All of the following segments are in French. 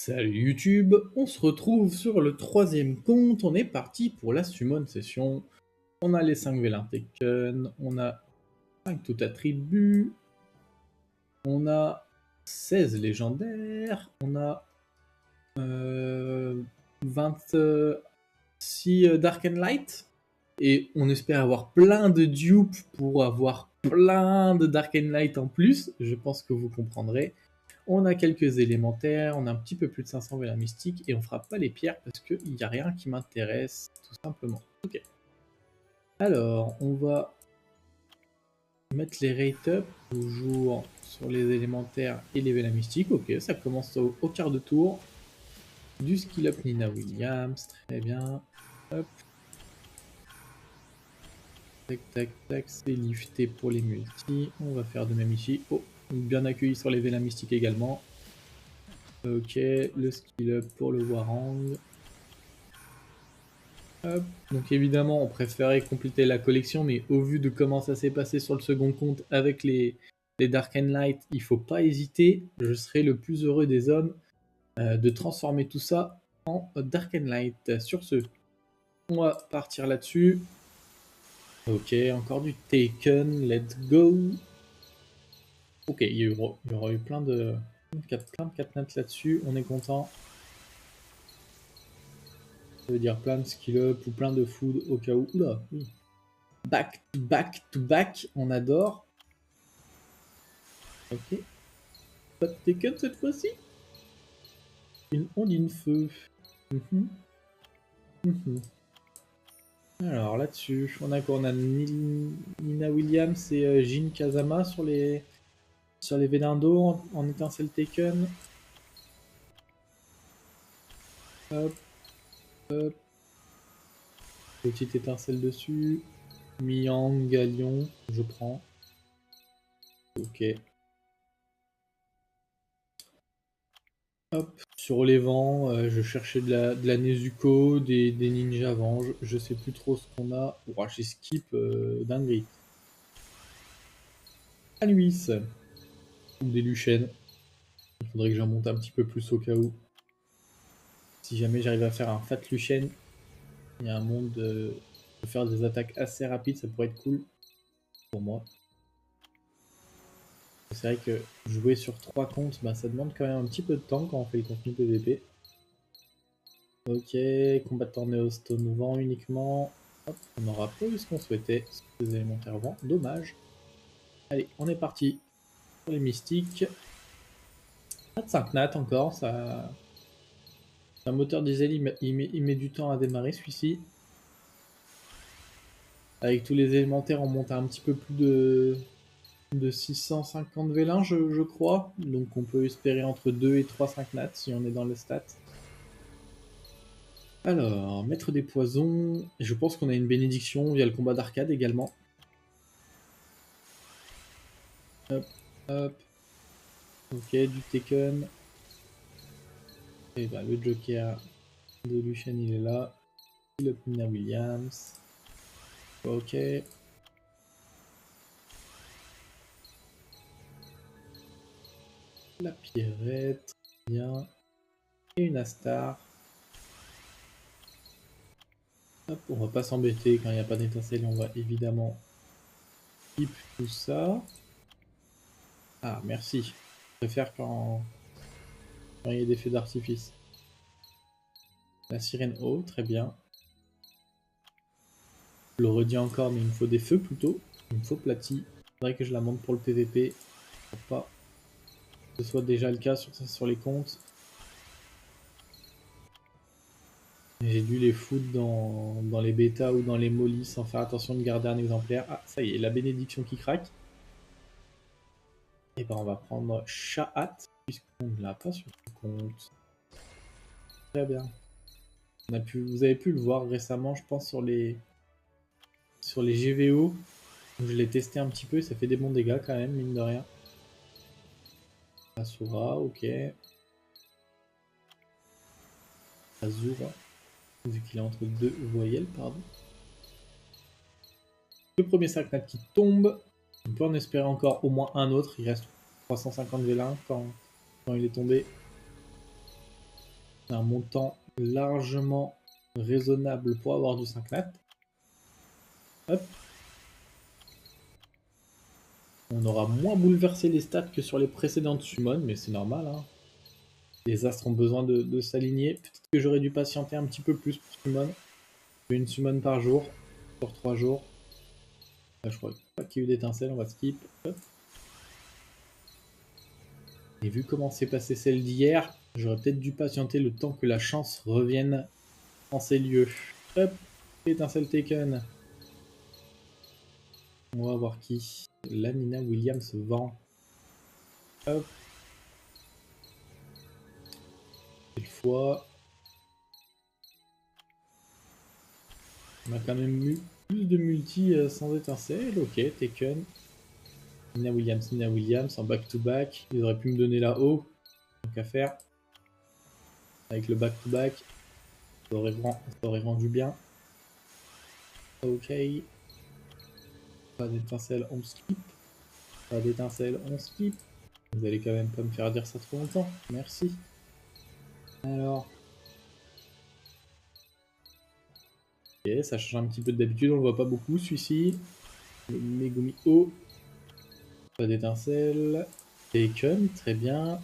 Salut YouTube, on se retrouve sur le troisième compte, on est parti pour la Summon Session. On a les 5 vélins Taken, on a 5 tout attributs, on a 16 légendaires, on a 26 Dark and Light, et on espère avoir plein de dupes pour avoir plein de Dark and Light en plus, je pense que vous comprendrez. On a quelques élémentaires, on a un petit peu plus de 500 vélins mystiques et on fera pas les pierres parce qu'il n'y a rien qui m'intéresse, tout simplement. Ok. Alors, on va mettre les rate up toujours sur les élémentaires et les vélins mystiques. Ok, ça commence au quart de tour. Du skill up Nina Williams, très bien. Hop. Tac, tac, tac, c'est lifté pour les multis. On va faire de même ici. Oh, bien accueilli sur les vélins mystiques également. Ok, le skill up pour le Warang. Hop. Donc évidemment, on préférait compléter la collection, mais au vu de comment ça s'est passé sur le second compte avec les Dark and Light, il faut pas hésiter. Je serai le plus heureux des hommes de transformer tout ça en Dark and Light. Sur ce, on va partir là-dessus. Ok, encore du Taken, let's go. Ok, il y aura eu plein de 4 notes là-dessus, on est content. Ça veut dire plein de skill up ou plein de food au cas où. Oula, oui. Back to back to back, on adore. Ok. Pas de Taken cette fois-ci. Une ondine feu. Alors là-dessus, on a quoi? On a Nina Williams et Jin Kazama sur les vélins d'eau en étincelle Taken. Hop, hop. Petite étincelle dessus. Miang, Galion, je prends. Ok. Hop. Sur les vents, je cherchais de la Nezuko, des ninjas Venge, je sais plus trop ce qu'on a. Ouah, j'ai skip dinguerie. Anuis. Ou des Luchen. Il faudrait que j'en monte un petit peu plus au cas où. Si jamais j'arrive à faire un Fat Luchen, il y a un monde de faire des attaques assez rapides, ça pourrait être cool pour moi. C'est vrai que jouer sur 3 comptes, bah, ça demande quand même un petit peu de temps quand on fait le contenu PVP. Ok, combattant Neostone vent uniquement. Hop, on n'aura pas eu ce qu'on souhaitait sur les élémentaires vent, dommage. Allez, on est parti pour les mystiques. Pas de 5 nat encore, ça... Un moteur diesel, il met du temps à démarrer celui-ci. Avec tous les élémentaires, on monte à un petit peu plus de 650 vélins, je crois. Donc on peut espérer entre 2 et 3 5 nats si on est dans le stat. Alors, maître des poisons. Je pense qu'on a une bénédiction via le combat d'arcade également. Hop, hop. Ok, du Taken. Et bah, le Joker de Lucian, il est là. Le Nina Williams. Ok. La Pierrette. Bien. Et une Astar. Hop, on va pas s'embêter quand il n'y a pas d'étincelle. On va évidemment skip tout ça. Ah, merci. Je préfère quand il y a des feux d'artifice. La sirène haut, très bien. Je le redis encore, mais il me faut des feux plutôt. Il me faut Platy. Il faudrait que je la monte pour le PVP. Pour pas que ce soit déjà le cas sur les comptes. J'ai dû les foutre dans les bêtas ou dans les mollies sans faire attention de garder un exemplaire. Ah, ça y est, la bénédiction qui craque. Et ben on va prendre Sha'at, puisqu'on ne l'a pas sur le compte. Très bien. Vous avez pu le voir récemment, je pense, sur les GVO. Où je l'ai testé un petit peu, ça fait des bons dégâts quand même, mine de rien. Asura, ok. Azura, vu qu'il est entre deux voyelles, pardon. Le premier Saknat qui tombe. On peut en espérer encore au moins un autre. Il reste 350 vélins quand il est tombé. un montant largement raisonnable pour avoir du 5 nat. Hop. On aura moins bouleversé les stats que sur les précédentes summons, mais c'est normal. Hein. Les astres ont besoin de s'aligner. Peut-être que j'aurais dû patienter un petit peu plus pour summon. Une summon par jour, sur 3 jours. Là, je crois pas qu'il y ait eu d'étincelles, on va skip. Hop. Et vu comment s'est passé celle d'hier, j'aurais peut-être dû patienter le temps que la chance revienne en ces lieux. Hop, étincelle taken. On va voir qui. La Nina Williams vend. Hop. Cette fois. On a quand même eu plus de multi sans étincelle. Ok, taken. Nina Williams en back-to-back. Ils auraient pu me donner là-haut. Donc à faire. Avec le back-to-back. Ça aurait rendu bien. Ok. Pas d'étincelle, on skip. Pas d'étincelle, on skip. Vous allez quand même pas me faire dire ça trop longtemps. Merci. Alors. Ok, ça change un petit peu d'habitude, on le voit pas beaucoup celui-ci. Le Megumi O. Pas d'étincelle. Taken, très bien.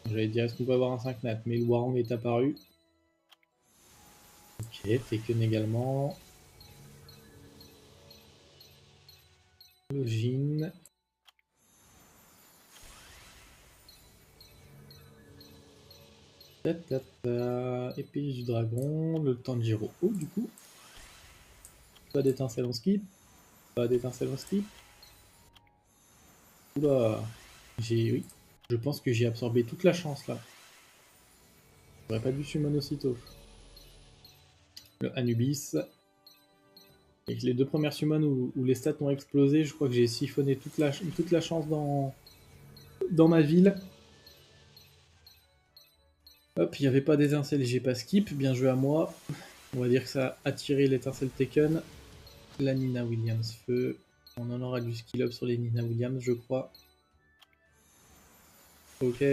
J'allais dire est-ce qu'on peut avoir un 5 nat, mais le Warang est apparu. Ok, Taken également. Login. Épée du dragon, le Tanjiro O du coup. Pas d'étincelle en skip. Pas d'étincelle en skip. Oula. Oui. Je pense que j'ai absorbé toute la chance là. J'aurais pas dû summon aussitôt. Le Anubis. Avec les deux premières summons où les stats ont explosé, je crois que j'ai siphonné toute la chance dans ma ville. Hop, il n'y avait pas d'étincelle, j'ai pas skip, bien joué à moi. On va dire que ça a attiré l'étincelle taken. La Nina Williams feu. On en aura du skill up sur les Nina Williams, je crois. Ok.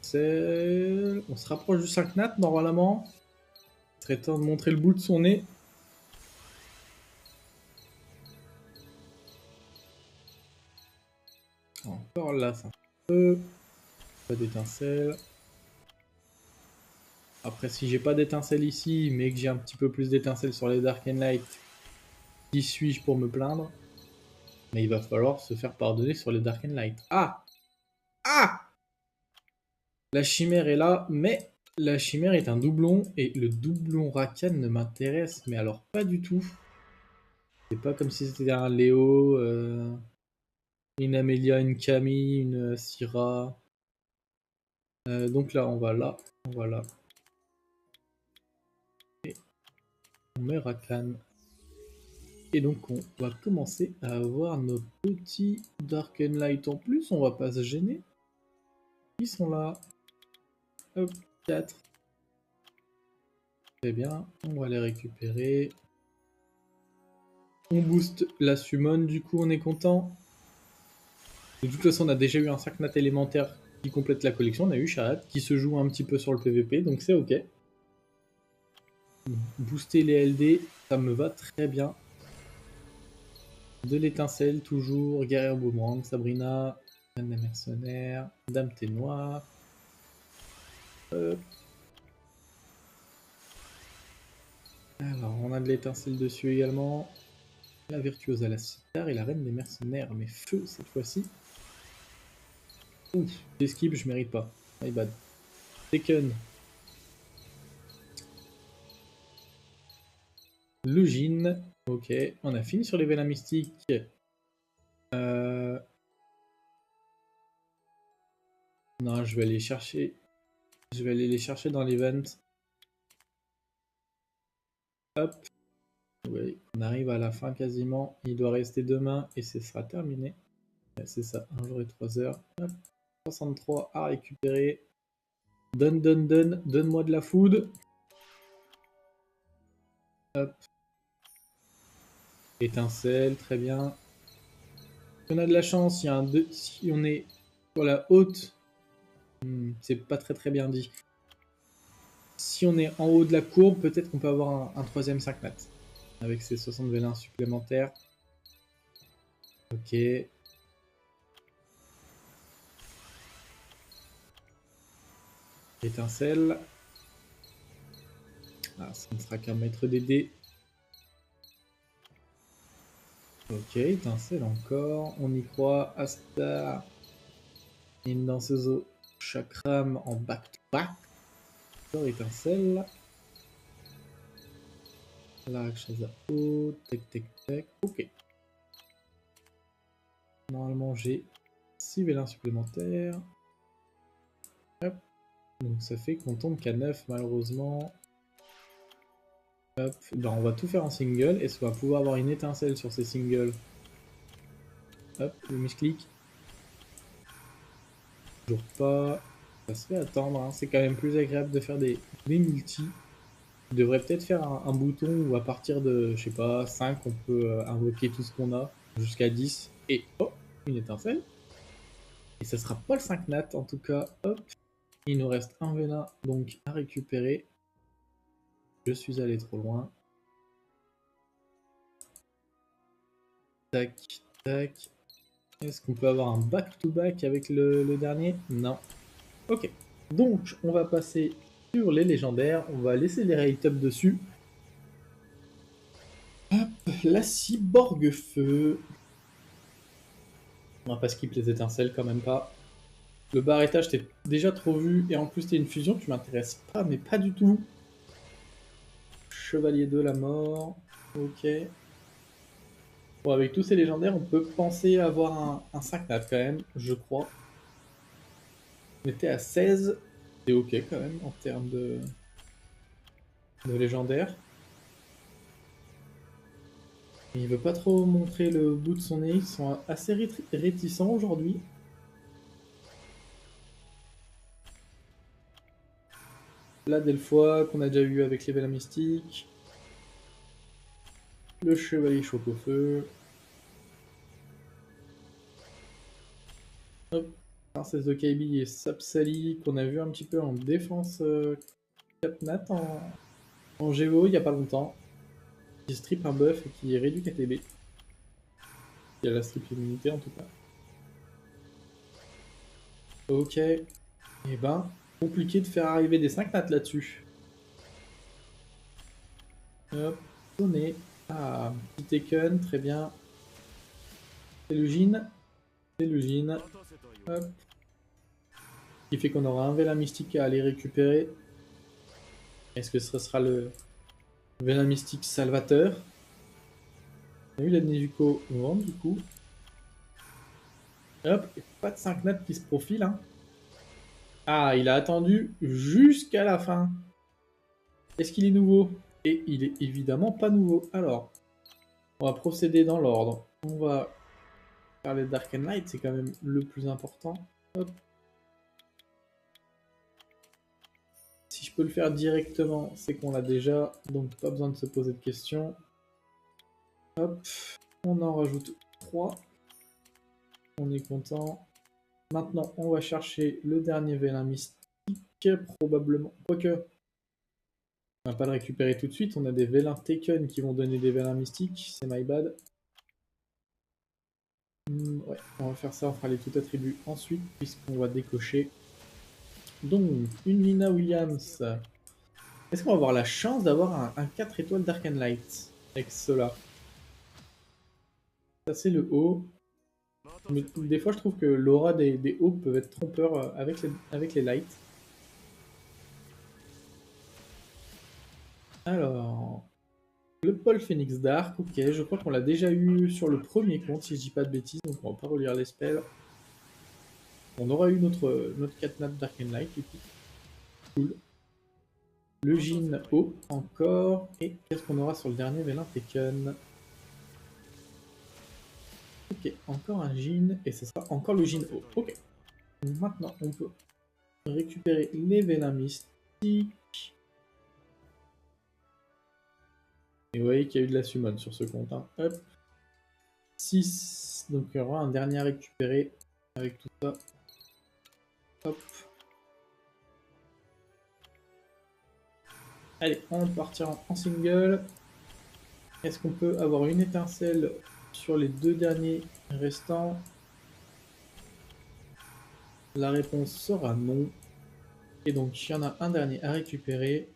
On se rapproche du 5 nat normalement. Il serait temps de montrer le bout de son nez. Encore là, ça peut. Pas d'étincelle. Après, si j'ai pas d'étincelle ici, mais que j'ai un petit peu plus d'étincelle sur les Dark and Light, qui suis-je pour me plaindre? Mais il va falloir se faire pardonner sur les Dark and Light. Ah! Ah! La chimère est là, mais la chimère est un doublon, et le doublon Rakan ne m'intéresse, mais alors pas du tout. C'est pas comme si c'était un Léo, une Amelia, une Camille, une Syra. Donc là, on va là, on va là. Et on met Rakan. Et donc on va commencer à avoir nos petits Dark and Light en plus, on va pas se gêner. Ils sont là. Hop, 4. Très bien, on va les récupérer. On booste la summon, du coup on est content. De toute façon on a déjà eu un 5 nat élémentaire qui complète la collection, on a eu Shahat qui se joue un petit peu sur le PVP, donc c'est ok. Booster les LD, ça me va très bien. De l'étincelle toujours, guerrier boomerang, Sabrina, Reine des mercenaires, Dame thé noire. Alors on a de l'étincelle dessus également. La virtuose à la cithare et la reine des mercenaires, mais feu cette fois-ci. Ouf, j'esquive, je mérite pas. My bad. Taken. Lugin. Ok, on a fini sur les vélins mystiques. Non, je vais aller chercher. Je vais aller les chercher dans l'event. Hop. Oui, on arrive à la fin quasiment. Il doit rester 2 mains et ce sera terminé. Ouais, c'est ça, 1 jour et 3 heures. Hop. 63 à récupérer. Donne-moi de la food. Hop. Étincelle, très bien. Si on a de la chance, il y a si on est sur la haute C'est pas très bien dit. Si on est en haut de la courbe, peut-être qu'on peut avoir un troisième 5 nat. Avec ses 60 vélins supplémentaires. Ok. Étincelle. Ah, ça ne sera qu'un maître des dés. Ok, étincelle encore. On y croit. Asta. Une danseuse au chakram en back-to-back. Encore étincelle. Là, chose à haut. Tac. Ok. Normalement, j'ai 6 vélins supplémentaires. Hop. Donc ça fait qu'on tombe qu'à 9 malheureusement. Hop. Ben, on va tout faire en single. Est-ce qu'on va pouvoir avoir une étincelle sur ces singles? Hop, le misclic. Toujours pas. Ça se fait attendre, hein. C'est quand même plus agréable de faire des multis. On devrait peut-être faire un bouton où à partir de, je sais pas, 5, on peut invoquer tout ce qu'on a jusqu'à 10. Et oh, une étincelle. Et ça sera pas le 5 nat en tout cas. Hop. Il nous reste un vélin donc à récupérer. Je suis allé trop loin. Tac. Est-ce qu'on peut avoir un back-to-back avec le dernier? Non. Ok. Donc, on va passer sur les légendaires. On va laisser les rate up dessus. Hop, la cyborg feu. On va pas skip les étincelles quand même pas. Le barretage, t'es déjà trop vu. Et en plus, t'es une fusion, tu m'intéresses pas, mais pas du tout. Chevalier de la mort. Ok. Bon, avec tous ces légendaires, on peut penser avoir un 5 nat quand même, je crois. On était à 16. C'est ok quand même en termes de légendaires. Il veut pas trop montrer le bout de son nez, ils sont assez réticents aujourd'hui. La Delphois qu'on a déjà eu avec les Vela Mystiques. Le Chevalier Choc au feu. Hop. Princesse de Kaibi et Sapsali qu'on a vu un petit peu en défense 4 nat en Géo il n'y a pas longtemps. Qui strip un buff et qui réduit KTB. Il y a la strip immunité en tout cas. Ok. Et ben, compliqué de faire arriver des 5 nats là-dessus. Hop, donné. Ah, petit Taken, très bien. C'est le Jin. C'est le Jin. Hop. Qui fait qu'on aura un Vela Mystique à aller récupérer. Est-ce que ce sera le Vela Mystique Salvateur? On a eu la Nezuko Vente du coup. Hop, pas de 5 nats qui se profile. Hein. Ah, il a attendu jusqu'à la fin. Est-ce qu'il est nouveau? Et il est évidemment pas nouveau. Alors, on va procéder dans l'ordre. On va faire les Dark and Light, c'est quand même le plus important. Hop. Si je peux le faire directement, c'est qu'on l'a déjà, donc pas besoin de se poser de questions. Hop, on en rajoute 3. On est content. Maintenant, on va chercher le dernier vélin mystique, probablement. Quoique, on va pas le récupérer tout de suite. On a des vélins Taken qui vont donner des vélins mystiques. C'est my bad. Ouais, on va faire ça. On fera les tout attributs ensuite, puisqu'on va décocher. Donc, une Nina Williams. Est-ce qu'on va avoir la chance d'avoir un 4 étoiles Dark and Light avec cela? Ça, c'est le haut. Mais des fois, je trouve que l'aura des hauts peuvent être trompeurs avec les lights. Alors, le Paul Phoenix Dark, ok, je crois qu'on l'a déjà eu sur le premier compte, si je dis pas de bêtises, donc on va pas relire les spells. On aura eu notre 4 nat Dark and Light, du coup. Cool. Le Jin haut, encore. Et qu'est-ce qu'on aura sur le dernier Vélin Taken? Ok, encore un Jin, et ce sera encore le Jin haut. Ok. Donc maintenant, on peut récupérer les Vélins mystiques. Et vous voyez qu'il y a eu de la summon sur ce compte. Hein. Hop. 6. Donc il y aura un dernier à récupérer avec tout ça. Hop. Allez, on partira en single. Est-ce qu'on peut avoir une étincelle sur les 2 derniers restants? La réponse sera non. Et donc, il y en a un dernier à récupérer.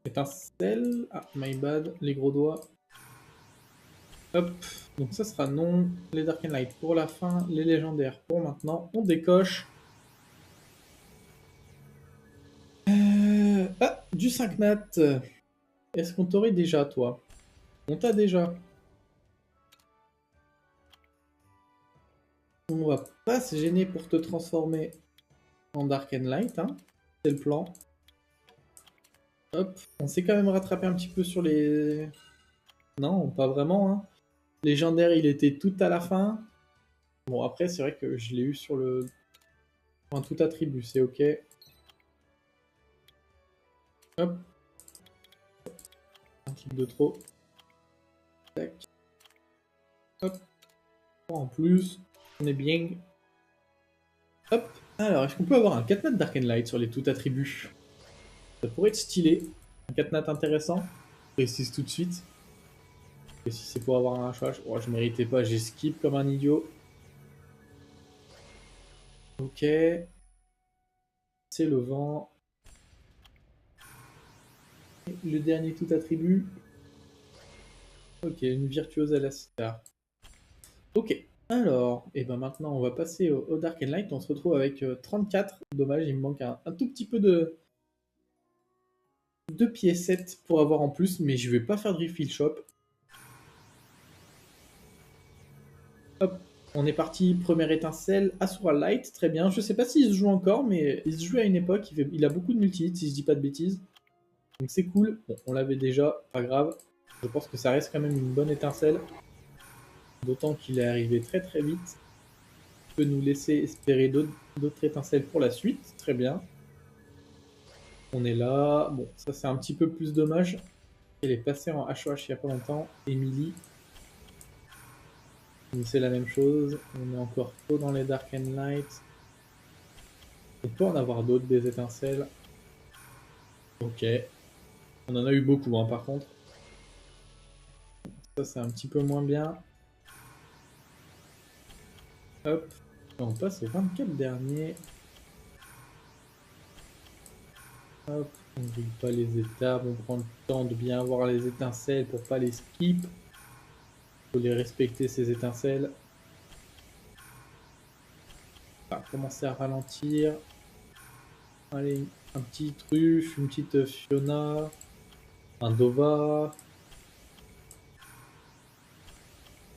Étincelle. Ah, my bad, les gros doigts. Hop, donc ça sera non. Les Dark and Light pour la fin, les légendaires pour maintenant. On décoche. Ah, du 5 nat. Est-ce qu'on t'aurait déjà, toi? On t'a déjà. On va pas se gêner pour te transformer en Dark and Light, hein. C'est le plan. Hop, on s'est quand même rattrapé un petit peu sur les... Non, pas vraiment, hein. Légendaire, il était tout à la fin. Bon, après, c'est vrai que je l'ai eu sur le... Enfin, tout attribut, c'est ok. Hop. Un clic de trop. Tac. Hop. En plus, on est bien. Hop. Alors, est-ce qu'on peut avoir un 4 nat Dark and Light sur les tout attributs? Ça pourrait être stylé. Un 4 nat intéressant. Je précise tout de suite. Et si c'est pour avoir un HH, oh, je méritais pas, j'ai skip comme un idiot. Ok. C'est le vent. Le dernier tout attribut. Ok, une virtuose à la star. Ok. Alors, et ben maintenant on va passer au Dark and Light. On se retrouve avec 34. Dommage, il me manque un tout petit peu de piécettes pour avoir en plus, mais je vais pas faire de refill shop. Hop, on est parti, première étincelle, Asura Light, très bien. Je sais pas s'il se joue encore, mais il se joue à une époque, il a beaucoup de multi-hits, si je dis pas de bêtises. Donc c'est cool, bon, on l'avait déjà, pas grave. Je pense que ça reste quand même une bonne étincelle. D'autant qu'il est arrivé très très vite. Peut nous laisser espérer d'autres étincelles pour la suite, très bien. On est là, bon, ça c'est un petit peu plus dommage. Elle est passée en HOH il y a pas longtemps, Emily. C'est la même chose, on est encore trop dans les Dark and Light. On peut en avoir d'autres, des étincelles. Ok. On en a eu beaucoup, hein, par contre. Ça, c'est un petit peu moins bien. Hop. On passe aux 24 derniers. Hop. On ne grille pas les étapes. On prend le temps de bien voir les étincelles pour pas les skip. Faut les respecter, ces étincelles. On va commencer à ralentir. Allez, un petit truffe, une petite Fiona, un Dova.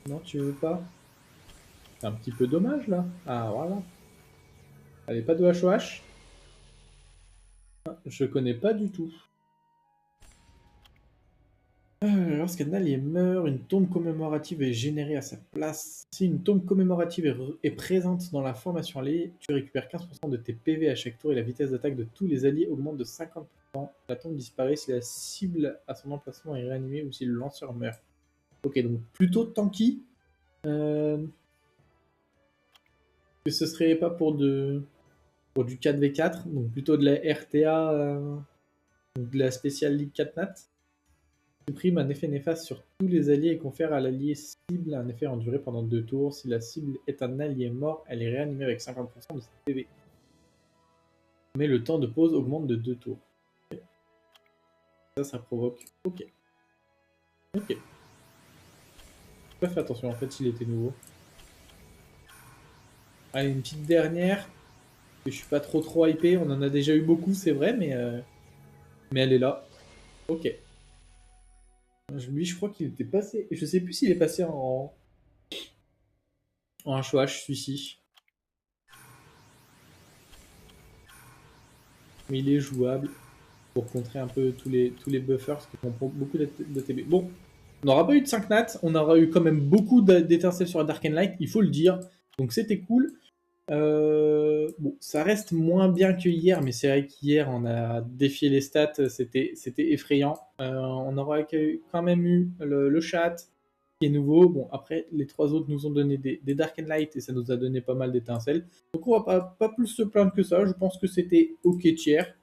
Non, tu veux pas? C'est un petit peu dommage là. Ah voilà. Allez, pas de HOH. Ah, je connais pas du tout. Lorsqu'un allié meurt, une tombe commémorative est générée à sa place. Si une tombe commémorative est présente dans la formation alliée, tu récupères 15% de tes PV à chaque tour et la vitesse d'attaque de tous les alliés augmente de 50%. La tombe disparaît si la cible à son emplacement est réanimée ou si le lanceur meurt. Ok, donc plutôt tanky. Que ce serait pas pour du 4v4, donc plutôt de la RTA, donc de la Special League 4 nat. Supprime un effet néfaste sur tous les alliés et confère à l'allié cible un effet en durée pendant 2 tours. Si la cible est un allié mort, elle est réanimée avec 50% de ses PV. Mais le temps de pause augmente de 2 tours. Ça provoque. Ok. Ok. J'ai pas fait attention, en fait, il était nouveau. Allez, une petite dernière. Je suis pas trop hypé. On en a déjà eu beaucoup, c'est vrai, mais elle est là. Ok. Lui, je crois qu'il était passé. Je sais plus s'il est passé en HOH, celui-ci. Mais il est jouable pour contrer un peu tous les buffers qui font beaucoup de TB. Bon, on n'aura pas eu de 5 nats, on aura eu quand même beaucoup d'étincelles sur la Dark and Light, il faut le dire. Donc c'était cool. Bon, ça reste moins bien que hier, mais c'est vrai qu'hier on a défié les stats, c'était effrayant. On aura quand même eu le chat, qui est nouveau. Bon, après, les 3 autres nous ont donné des Dark and Light et ça nous a donné pas mal d'étincelles. Donc on va pas plus se plaindre que ça. Je pense que c'était ok tiers.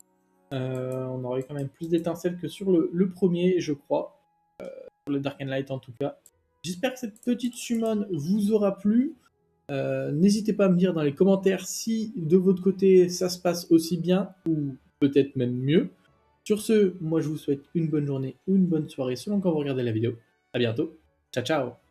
On aurait quand même plus d'étincelles que sur le premier, je crois. Pour le Dark and Light en tout cas. J'espère que cette petite summon vous aura plu. N'hésitez pas à me dire dans les commentaires si de votre côté ça se passe aussi bien ou peut-être même mieux. Sur ce, moi je vous souhaite une bonne journée ou une bonne soirée selon quand vous regardez la vidéo. A bientôt. Ciao ciao.